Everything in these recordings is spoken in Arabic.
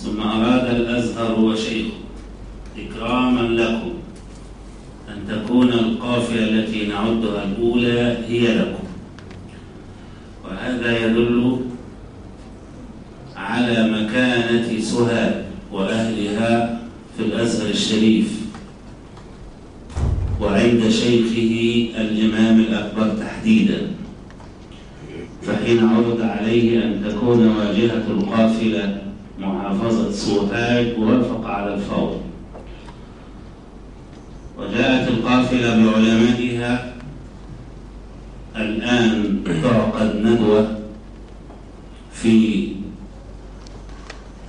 ثم أراد الأزهر وشيخه إكراما لكم أن تكون القافلة التي نعدها الأولى هي لكم، وهذا يدل على مكانة سوهاج وأهلها في الأزهر الشريف وعند شيخه الإمام الأكبر تحديدا. فحين عرض عليه أن تكون واجهة القافلة محافظة سوهاج وافق على الفور، وجاءت القافلة بعلمائها. الآن تعقد ندوة في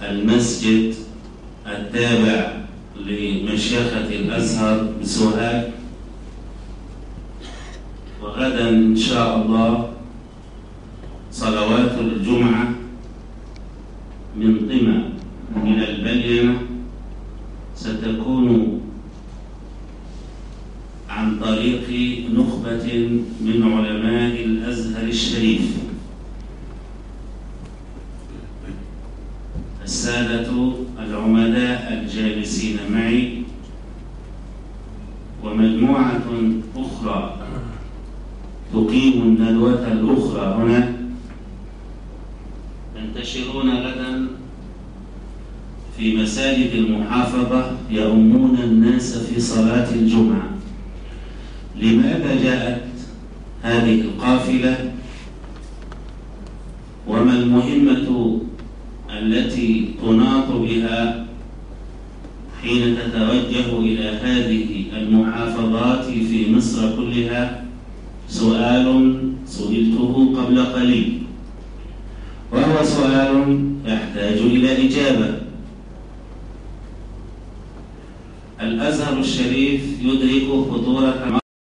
المسجد التابع لمشيخة الأزهر بسوهاج، وغدا إن شاء الله صلوات الجمعة من طمع إلى البلينة ستكون عن طريق نخبة من علماء الأزهر الشريف. السادة العمداء الجالسين معي ومجموعة أخرى تقيم الندوة الأخرى هنا ينتشرون غدا في مساجد المحافظة يؤمون الناس في صلاة الجمعة. لماذا جاءت هذه القافلة؟ وما المهمة التي تناط بها حين تتوجه إلى هذه المحافظات في مصر كلها؟ سؤال سئلته قبل قليل، وهو سؤال يحتاج إلى إجابة. الأزهر الشريف يدرك خطورة